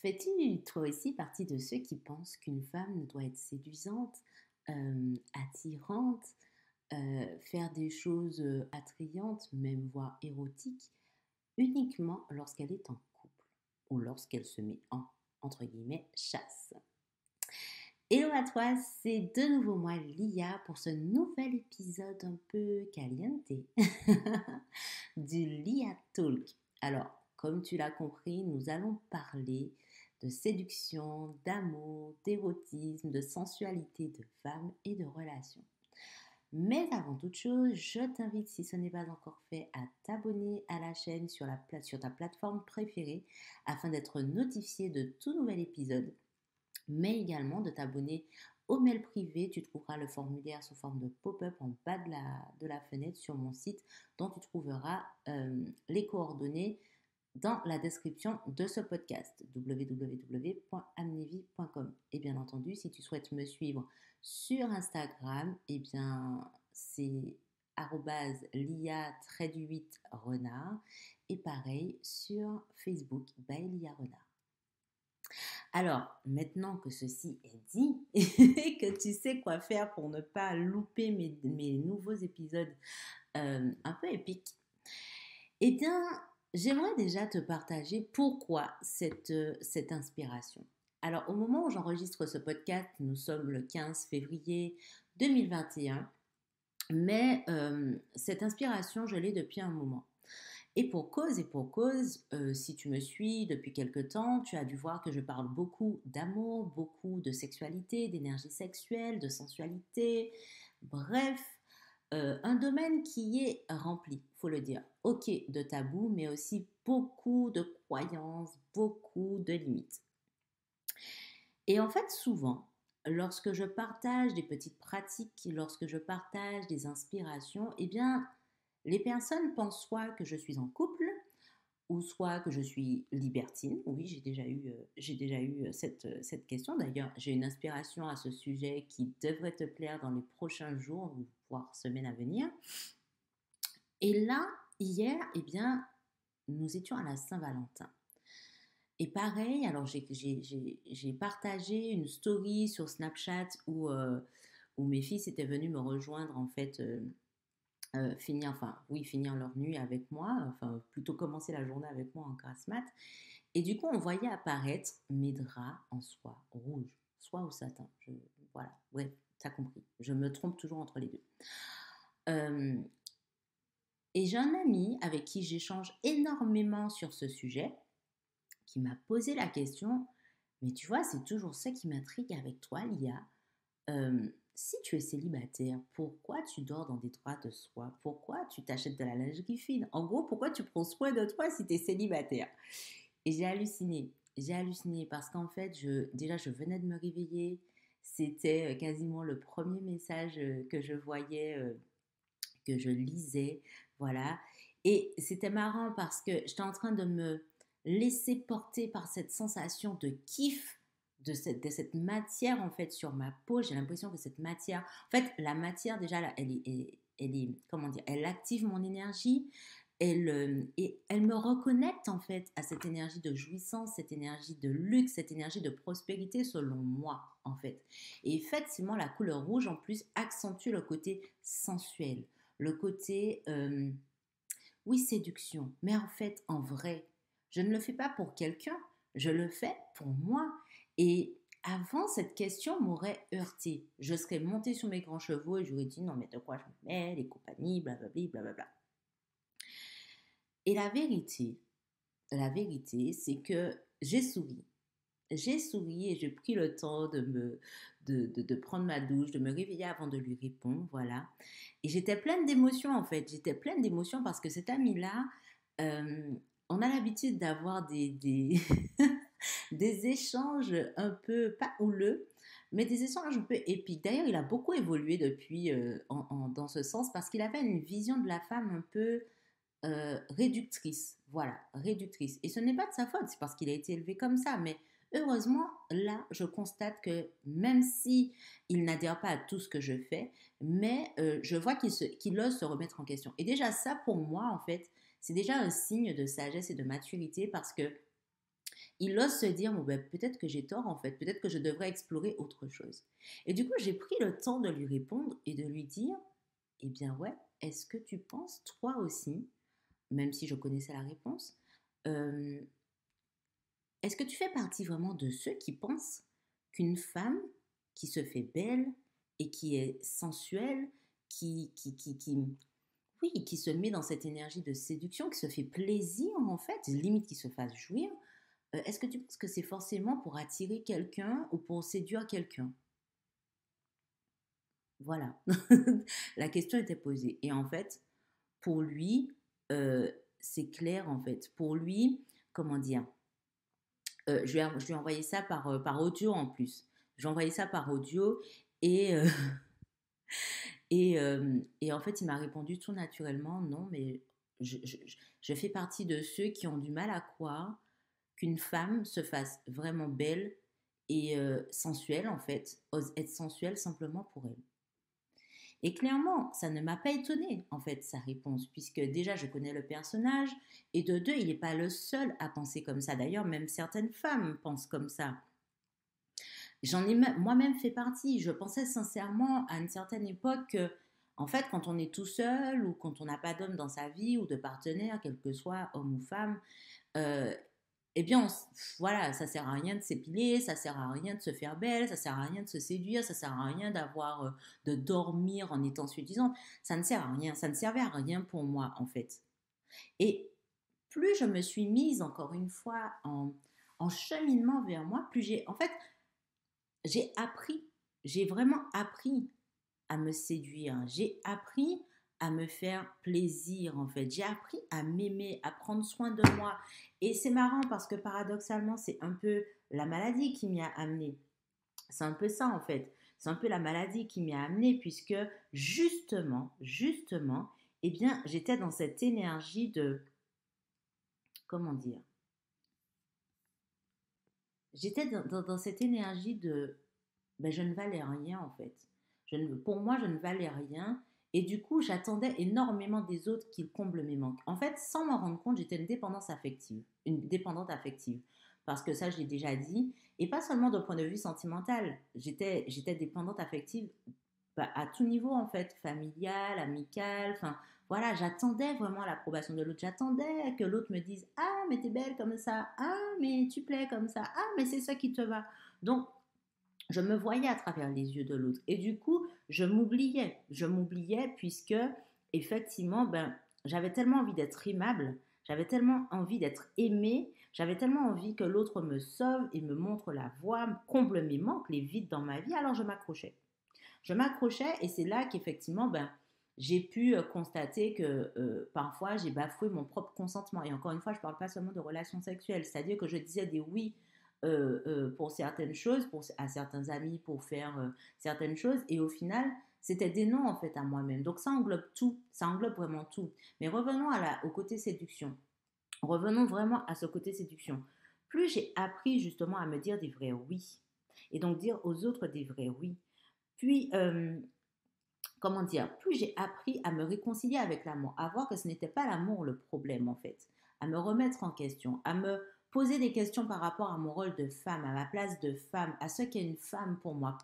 Fais-tu toi aussi partie de ceux qui pensent qu'une femme doit être séduisante, attirante, faire des choses attrayantes, même voire érotiques, uniquement lorsqu'elle est en couple ou lorsqu'elle se met en, entre guillemets, chasse? Hello à toi, c'est de nouveau moi Lia pour ce nouvel épisode un peu caliente du Lia Talk. Alors, comme tu l'as compris, nous allons parler de séduction, d'amour, d'érotisme, de sensualité de femmes et de relations. Mais avant toute chose, je t'invite, si ce n'est pas encore fait, à t'abonner à la chaîne sur ta plateforme préférée afin d'être notifié de tout nouvel épisode, mais également de t'abonner au mail privé. Tu trouveras le formulaire sous forme de pop-up en bas de la fenêtre sur mon site, dont tu trouveras les coordonnées dans la description de ce podcast, www.amnevi.com. Et bien entendu, si tu souhaites me suivre sur Instagram, eh bien c'est @lia_renard et pareil sur Facebook by Lia Renard. Alors, maintenant que ceci est dit et que tu sais quoi faire pour ne pas louper mes nouveaux épisodes un peu épiques, eh bien, j'aimerais déjà te partager pourquoi cette inspiration. Alors, au moment où j'enregistre ce podcast, nous sommes le 15 février 2021, mais cette inspiration, je l'ai depuis un moment. Et pour cause, si tu me suis depuis quelque temps, tu as dû voir que je parle beaucoup d'amour, beaucoup de sexualité, d'énergie sexuelle, de sensualité, bref, un domaine qui est rempli, faut le dire. Ok, de tabous, mais aussi beaucoup de croyances, beaucoup de limites. Et en fait, souvent, lorsque je partage des petites pratiques, lorsque je partage des inspirations, eh bien, les personnes pensent soit que je suis en couple, ou soit que je suis libertine. Oui, j'ai déjà eu cette question. D'ailleurs, j'ai une inspiration à ce sujet qui devrait te plaire dans les prochains jours, voire semaines à venir. Et là, hier, eh bien, nous étions à la Saint-Valentin. Et pareil, alors j'ai partagé une story sur Snapchat où mes fils étaient venus me rejoindre en fait finir leur nuit avec moi, enfin plutôt commencer la journée avec moi en grasse mat. Et du coup, on voyait apparaître mes draps en soie rouge, soie ou satin. Voilà, ouais, t'as compris. Je me trompe toujours entre les deux. Euh, et j'ai un ami avec qui j'échange énormément sur ce sujet qui m'a posé la question, mais tu vois, c'est toujours ça qui m'intrigue avec toi, Lia. Si tu es célibataire, pourquoi tu dors dans des draps de soie? Pourquoi tu t'achètes de la lingerie fine? En gros, pourquoi tu prends soin de toi si tu es célibataire? Et j'ai halluciné. J'ai halluciné parce qu'en fait, je venais de me réveiller. C'était quasiment le premier message que je voyais, que je lisais. Voilà. Et c'était marrant parce que j'étais en train de me laisser porter par cette sensation de kiff de cette matière en fait sur ma peau. J'ai l'impression que cette matière, en fait, la matière déjà, là, elle est, comment dire, elle active mon énergie. Et elle me reconnecte en fait à cette énergie de jouissance, cette énergie de luxe, cette énergie de prospérité selon moi en fait. Et effectivement, la couleur rouge en plus accentue le côté sensuel, le côté, oui, séduction. Mais en fait, en vrai, je ne le fais pas pour quelqu'un, je le fais pour moi. Et avant, cette question m'aurait heurtée. Je serais montée sur mes grands chevaux et j'aurais dit non, mais de quoi je me mêle et compagnie, blablabla, blablabla. Et la vérité, c'est que j'ai souri. J'ai souri et j'ai pris le temps de prendre ma douche, de me réveiller avant de lui répondre, voilà. Et j'étais pleine d'émotions, en fait. J'étais pleine d'émotions parce que cet ami-là, euh, on a l'habitude d'avoir des échanges un peu, pas houleux, mais des échanges un peu épiques. D'ailleurs, il a beaucoup évolué depuis dans ce sens parce qu'il avait une vision de la femme un peu réductrice. Voilà, réductrice. Et ce n'est pas de sa faute, c'est parce qu'il a été élevé comme ça. Mais heureusement, là, je constate que même si il n'adhère pas à tout ce que je fais, mais je vois qu'il ose se remettre en question. Et déjà, ça, pour moi, en fait, c'est déjà un signe de sagesse et de maturité parce que il ose se dire, bon, ben, peut-être que j'ai tort en fait, peut-être que je devrais explorer autre chose. Et du coup, j'ai pris le temps de lui répondre et de lui dire, eh bien ouais, est-ce que tu penses, toi aussi, même si je connaissais la réponse, euh, est-ce que tu fais partie vraiment de ceux qui pensent qu'une femme qui se fait belle et qui est sensuelle, oui, qui se met dans cette énergie de séduction, qui se fait plaisir en fait, limite qui se fasse jouir, est-ce que tu penses que c'est forcément pour attirer quelqu'un ou pour séduire quelqu'un? Voilà. La question était posée. Et en fait, pour lui, c'est clair en fait. Pour lui, comment dire, je lui ai envoyé ça par audio en plus. Je lui ai envoyé ça par audio et, et en fait, il m'a répondu tout naturellement, non, mais je fais partie de ceux qui ont du mal à croire qu'une femme se fasse vraiment belle et sensuelle, en fait, ose être sensuelle simplement pour elle. Et clairement, ça ne m'a pas étonnée, en fait, sa réponse, puisque déjà, je connais le personnage, et de deux, il n'est pas le seul à penser comme ça. D'ailleurs, même certaines femmes pensent comme ça. J'en ai moi-même fait partie. Je pensais sincèrement à une certaine époque que, en fait, quand on est tout seul ou quand on n'a pas d'homme dans sa vie ou de partenaire, quel que soit homme ou femme, euh, eh bien, voilà, ça sert à rien de s'épiler, ça sert à rien de se faire belle, ça sert à rien de se séduire, ça sert à rien de dormir en étant séduisante. Ça ne sert à rien, ça ne servait à rien pour moi, en fait. Et plus je me suis mise, encore une fois, en cheminement vers moi, plus en fait, j'ai appris, j'ai vraiment appris à me séduire. J'ai appris à me faire plaisir, en fait. J'ai appris à m'aimer, à prendre soin de moi. Et c'est marrant parce que paradoxalement, c'est un peu la maladie qui m'y a amené. C'est un peu ça, en fait. C'est un peu la maladie qui m'y a amené puisque justement, eh bien, j'étais dans cette énergie de, comment dire, j'étais dans cette énergie de, ben, je ne valais rien en fait. Pour moi, je ne valais rien. Et du coup, j'attendais énormément des autres qu'ils comblent mes manques. En fait, sans m'en rendre compte, j'étais une dépendante affective. Parce que ça, je l'ai déjà dit. Et pas seulement d'un point de vue sentimental. J'étais dépendante affective bah, à tout niveau, en fait, familial, amical. Enfin, voilà, j'attendais vraiment l'approbation de l'autre. J'attendais que l'autre me dise, ah, mais t'es belle comme ça. Ah, mais tu plais comme ça. Ah, mais c'est ça qui te va. Donc, je me voyais à travers les yeux de l'autre. Et du coup, je m'oubliais. Je m'oubliais puisque, effectivement, ben, j'avais tellement envie d'être aimable, j'avais tellement envie d'être aimée, j'avais tellement envie que l'autre me sauve et me montre la voie, comble mes manques, les vides dans ma vie. Alors je m'accrochais. Je m'accrochais et c'est là qu'effectivement, ben, j'ai pu constater que parfois j'ai bafoué mon propre consentement. Et encore une fois, je ne parle pas seulement de relations sexuelles, c'est-à-dire que je disais des oui pour certaines choses, à certains amis pour faire certaines choses, et au final, c'était des non en fait à moi-même. Donc ça englobe tout, ça englobe vraiment tout. Mais revenons au côté séduction. Revenons vraiment à ce côté séduction. Plus j'ai appris justement à me dire des vrais oui, et donc dire aux autres des vrais oui, puis comment dire, plus j'ai appris à me réconcilier avec l'amour, à voir que ce n'était pas l'amour le problème en fait, à me remettre en question, à me poser des questions par rapport à mon rôle de femme, à ma place de femme, à ce qu'est une femme pour moi,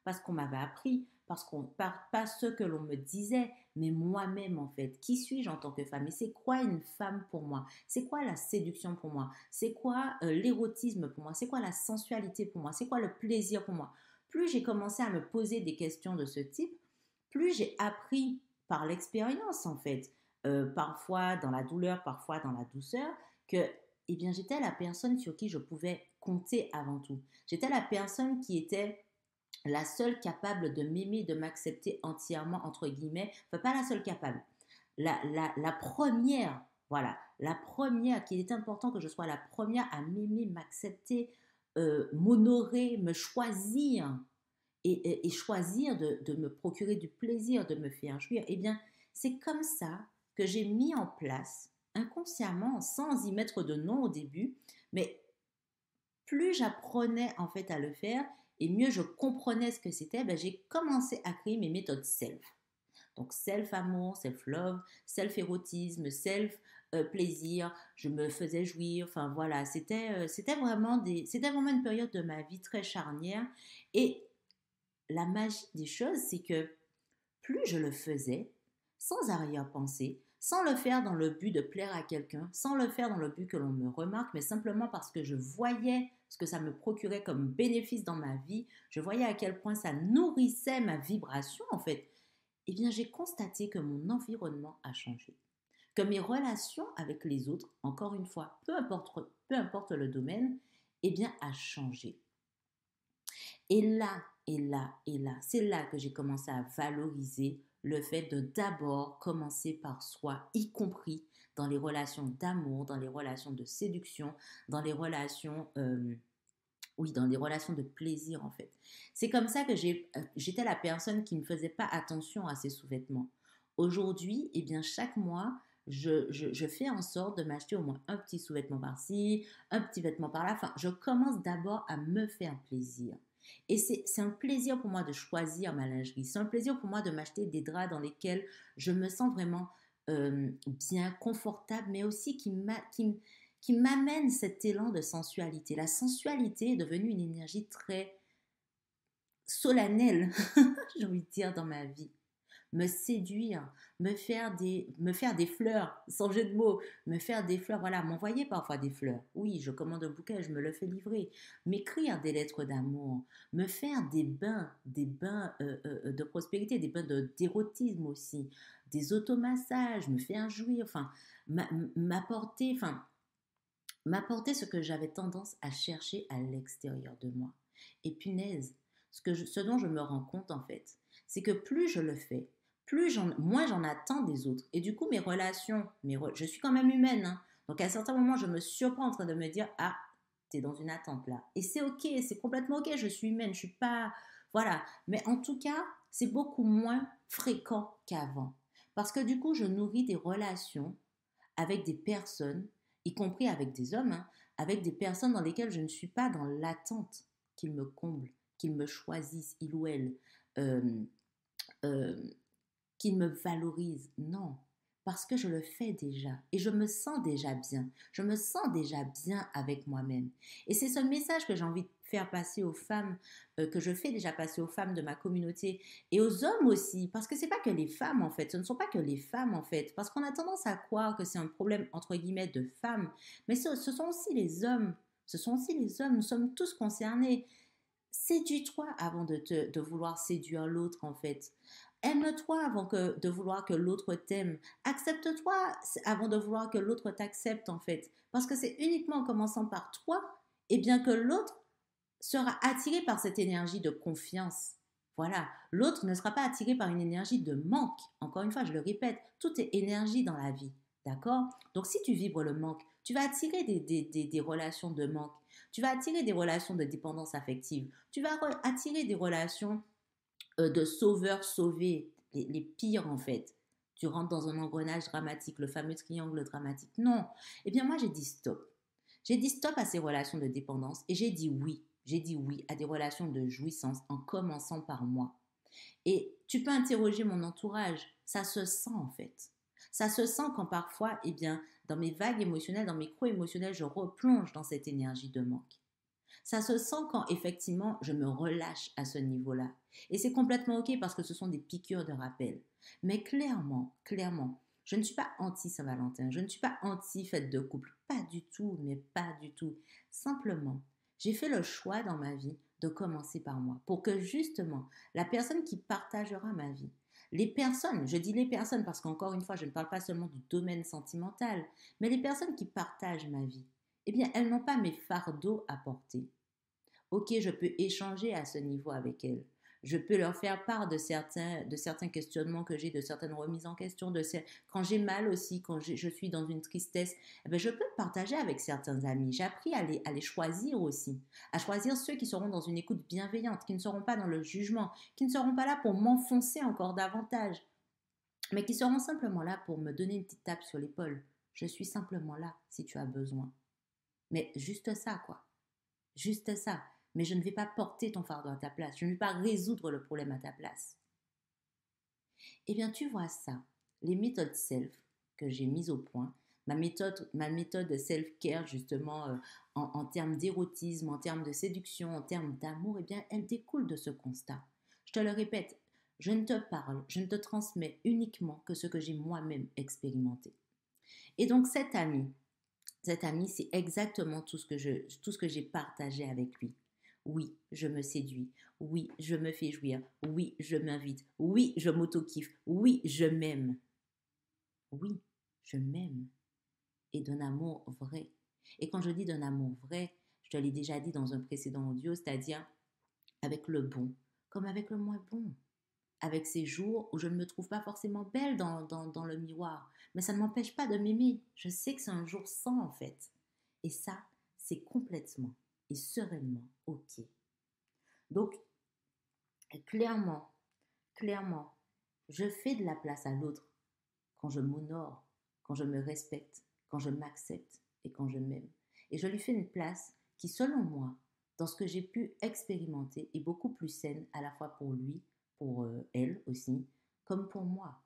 parce qu'on m'avait appris, pas ce que l'on me disait, mais moi-même en fait. Qui suis-je en tant que femme? Et c'est quoi une femme pour moi? C'est quoi la séduction pour moi? C'est quoi l'érotisme pour moi? C'est quoi la sensualité pour moi? C'est quoi le plaisir pour moi? Plus j'ai commencé à me poser des questions de ce type, plus j'ai appris par l'expérience en fait, parfois dans la douleur, parfois dans la douceur, que eh bien, j'étais la personne sur qui je pouvais compter avant tout. J'étais la personne qui était la seule capable de m'aimer, de m'accepter entièrement, entre guillemets, enfin pas la seule capable, la première, voilà, la première, qu'il est important que je sois la première à m'aimer, m'accepter, m'honorer, me choisir, et choisir de me procurer du plaisir, de me faire jouir, eh bien, c'est comme ça que j'ai mis en place, inconsciemment, sans y mettre de nom au début, mais plus j'apprenais en fait à le faire, et mieux je comprenais ce que c'était, ben, j'ai commencé à créer mes méthodes self. Donc self-amour, self-love, self-érotisme, self, plaisir, je me faisais jouir. Enfin voilà, c'était vraiment une période de ma vie très charnière. Et la magie des choses, c'est que plus je le faisais, sans arrière-pensée, sans le faire dans le but de plaire à quelqu'un, sans le faire dans le but que l'on me remarque, mais simplement parce que je voyais ce que ça me procurait comme bénéfice dans ma vie, je voyais à quel point ça nourrissait ma vibration en fait, eh bien j'ai constaté que mon environnement a changé, que mes relations avec les autres, encore une fois, peu importe le domaine, eh bien a changé. Et là, c'est là que j'ai commencé à valoriser le fait de d'abord commencer par soi, y compris dans les relations d'amour, dans les relations de séduction, dans les relations, oui, dans les relations de plaisir en fait. C'est comme ça que j'étais la personne qui ne faisait pas attention à ses sous-vêtements. Aujourd'hui, eh bien, chaque mois, je fais en sorte de m'acheter au moins un petit sous-vêtement par-ci, un petit vêtement par-là. Enfin, je commence d'abord à me faire plaisir. Et c'est un plaisir pour moi de choisir ma lingerie. C'est un plaisir pour moi de m'acheter des draps dans lesquels je me sens vraiment bien, confortable, mais aussi qui m'amène cet élan de sensualité. La sensualité est devenue une énergie très solennelle, j'ai envie de dire, dans ma vie. Me séduire, me faire des fleurs, sans jeu de mots, me faire des fleurs, voilà, m'envoyer parfois des fleurs. Oui, je commande un bouquet, je me le fais livrer. M'écrire des lettres d'amour, me faire des bains de prospérité, des bains d'érotisme aussi, des automassages, me faire jouir, enfin, m'apporter, enfin, m'apporter ce que j'avais tendance à chercher à l'extérieur de moi. Et punaise, ce dont je me rends compte en fait, c'est que plus je le fais, moins j'en attends des autres. Et du coup, mes relations, je suis quand même humaine, hein, donc à certains moments, je me surprends en train de me dire, ah, t'es dans une attente là. Et c'est ok, c'est complètement ok, je suis humaine, je suis pas... Voilà. Mais en tout cas, c'est beaucoup moins fréquent qu'avant. Parce que du coup, je nourris des relations avec des personnes, y compris avec des hommes, hein, avec des personnes dans lesquelles je ne suis pas dans l'attente qu'ils me comblent, qu'ils me choisissent, il ou elle, euh, euh, qu'ils me valorisent. Non, parce que je le fais déjà et je me sens déjà bien. Je me sens déjà bien avec moi-même. Et c'est ce message que j'ai envie de faire passer aux femmes, que je fais déjà passer aux femmes de ma communauté et aux hommes aussi, parce que c'est pas que les femmes en fait, ce ne sont pas que les femmes en fait, parce qu'on a tendance à croire que c'est un problème entre guillemets de femmes, mais ce sont aussi les hommes, ce sont aussi les hommes, nous sommes tous concernés. Séduis-toi avant de vouloir séduire l'autre en fait. Aime-toi avant de vouloir que l'autre t'aime. Accepte-toi avant de vouloir que l'autre t'accepte en fait. Parce que c'est uniquement en commençant par toi, et bien que l'autre sera attiré par cette énergie de confiance. Voilà, l'autre ne sera pas attiré par une énergie de manque. Encore une fois, je le répète, tout est énergie dans la vie. D'accord? Donc si tu vibres le manque, tu vas attirer des relations de manque. Tu vas attirer des relations de dépendance affective. Tu vas attirer des relations de sauveur-sauvé, les pires en fait. Tu rentres dans un engrenage dramatique, le fameux triangle dramatique. Non. Eh bien moi j'ai dit stop. J'ai dit stop à ces relations de dépendance et j'ai dit oui. J'ai dit oui à des relations de jouissance en commençant par moi. Et tu peux interroger mon entourage, ça se sent en fait. Ça se sent quand parfois, eh bien, dans mes vagues émotionnelles, dans mes creux émotionnels, je replonge dans cette énergie de manque. Ça se sent quand effectivement je me relâche à ce niveau-là. Et c'est complètement ok parce que ce sont des piqûres de rappel. Mais clairement, je ne suis pas anti-Saint-Valentin, je ne suis pas anti-fête de couple. Pas du tout, mais pas du tout. Simplement, j'ai fait le choix dans ma vie de commencer par moi pour que justement la personne qui partagera ma vie, les personnes, je dis les personnes parce qu'encore une fois, je ne parle pas seulement du domaine sentimental, mais les personnes qui partagent ma vie, eh bien, elles n'ont pas mes fardeaux à porter. Ok, je peux échanger à ce niveau avec elles. Je peux leur faire part de certains questionnements que j'ai, de certaines remises en question, quand j'ai mal aussi, quand je suis dans une tristesse, eh bien, je peux le partager avec certains amis. J'ai appris à les choisir aussi, à choisir ceux qui seront dans une écoute bienveillante, qui ne seront pas dans le jugement, qui ne seront pas là pour m'enfoncer encore davantage, mais qui seront simplement là pour me donner une petite tape sur l'épaule. Je suis simplement là si tu as besoin. Mais juste ça, quoi. Juste ça. Mais je ne vais pas porter ton fardeau à ta place. Je ne vais pas résoudre le problème à ta place. Eh bien, tu vois ça. Les méthodes self que j'ai mises au point, Ma méthode de self-care, justement, en termes d'érotisme, en termes de séduction, en termes d'amour, eh bien, elle découle de ce constat. Je te le répète, je ne te parle, je ne te transmets uniquement que ce que j'ai moi-même expérimenté. Et donc, cet ami, c'est exactement tout ce que j'ai partagé avec lui. Oui, je me séduis. Oui, je me fais jouir. Oui, je m'invite. Oui, je m'auto-kiffe. Oui, je m'aime. Oui, je m'aime. Et d'un amour vrai. Et quand je dis d'un amour vrai, je te l'ai déjà dit dans un précédent audio, c'est-à-dire avec le bon, comme avec le moins bon. Avec ces jours où je ne me trouve pas forcément belle dans le miroir. Mais ça ne m'empêche pas de m'aimer. Je sais que c'est un jour sans, en fait. Et ça, c'est complètement et sereinement OK. Donc, clairement, clairement, je fais de la place à l'autre quand je m'honore, quand je me respecte, quand je m'accepte et quand je m'aime. Et je lui fais une place qui, selon moi, dans ce que j'ai pu expérimenter, est beaucoup plus saine à la fois pour lui, pour elle aussi, comme pour moi.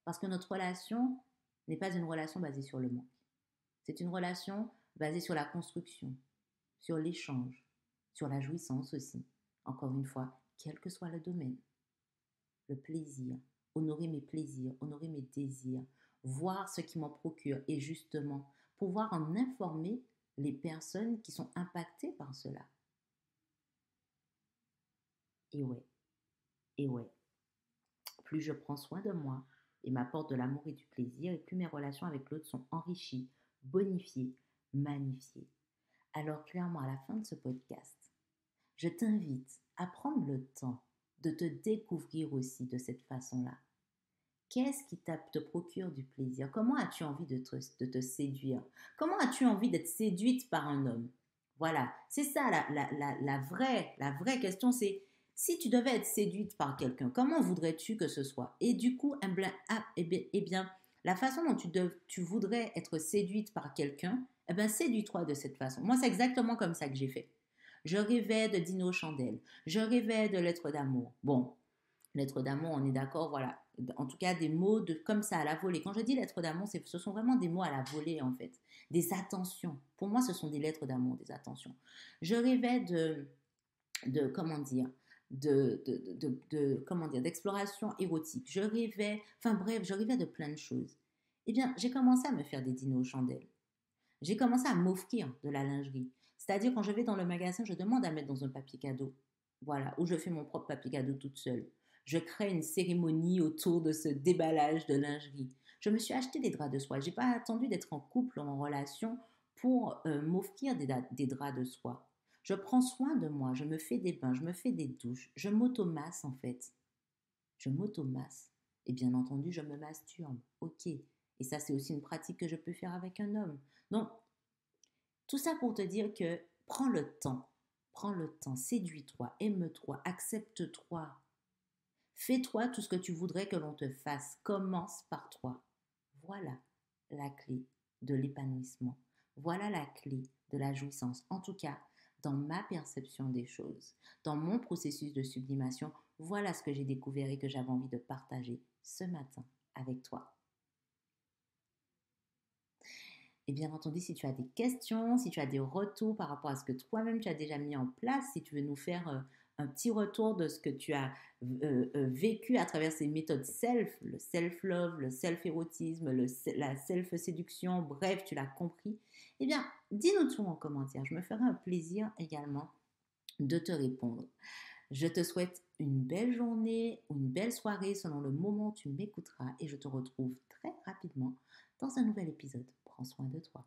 Parce que notre relation n'est pas une relation basée sur le manque. C'est une relation basée sur la construction, sur l'échange, sur la jouissance aussi. Encore une fois, quel que soit le domaine. Le plaisir, honorer mes plaisirs, honorer mes désirs, voir ce qui m'en procure et justement pouvoir en informer les personnes qui sont impactées par cela. Et ouais, et ouais, plus je prends soin de moi et m'apporte de l'amour et du plaisir, et plus mes relations avec l'autre sont enrichies, bonifiées, magnifiées. Alors clairement, à la fin de ce podcast, je t'invite à prendre le temps de te découvrir aussi de cette façon-là. Qu'est-ce qui te procure du plaisir? Comment as-tu envie de te séduire? Comment as-tu envie d'être séduite par un homme? Voilà, c'est ça la vraie question, c'est si tu devais être séduite par quelqu'un, comment voudrais-tu que ce soit? Et du coup, eh bien, la façon dont tu voudrais être séduite par quelqu'un, eh bien, séduis-toi de cette façon. Moi, c'est exactement comme ça que j'ai fait. Je rêvais de dîner aux chandelles. Je rêvais de lettres d'amour. Bon, lettres d'amour, on est d'accord, voilà. En tout cas, des mots comme ça à la volée. Quand je dis lettres d'amour, ce sont vraiment des mots à la volée, en fait. Des attentions. Pour moi, ce sont des lettres d'amour, des attentions. Je rêvais comment dire, comment dire, d'exploration érotique. Je rêvais, enfin bref, je rêvais de plein de choses. Eh bien, j'ai commencé à me faire des dîners aux chandelles. J'ai commencé à m'offrir de la lingerie. C'est-à-dire, quand je vais dans le magasin, je demande à mettre dans un papier cadeau. Voilà, ou je fais mon propre papier cadeau toute seule. Je crée une cérémonie autour de ce déballage de lingerie. Je me suis acheté des draps de soie. Je n'ai pas attendu d'être en couple ou en relation pour m'offrir des draps de soie. Je prends soin de moi, je me fais des bains, je me fais des douches, je m'automasse en fait. Je m'automasse. Et bien entendu, je me masturbe. Ok. Et ça, c'est aussi une pratique que je peux faire avec un homme. Donc, tout ça pour te dire que prends le temps, séduis-toi, aime-toi, accepte-toi. Fais-toi tout ce que tu voudrais que l'on te fasse. Commence par toi. Voilà la clé de l'épanouissement. Voilà la clé de la jouissance. En tout cas, dans ma perception des choses, dans mon processus de sublimation, voilà ce que j'ai découvert et que j'avais envie de partager ce matin avec toi. Et bien entendu, si tu as des questions, si tu as des retours par rapport à ce que toi-même tu as déjà mis en place, si tu veux nous faire un petit retour de ce que tu as vécu à travers ces méthodes le self-love, le self-érotisme, la self-séduction, bref, tu l'as compris, eh bien, dis-nous tout en commentaire. Je me ferai un plaisir également de te répondre. Je te souhaite une belle journée ou une belle soirée selon le moment où tu m'écouteras et je te retrouve très rapidement dans un nouvel épisode. Prends soin de toi.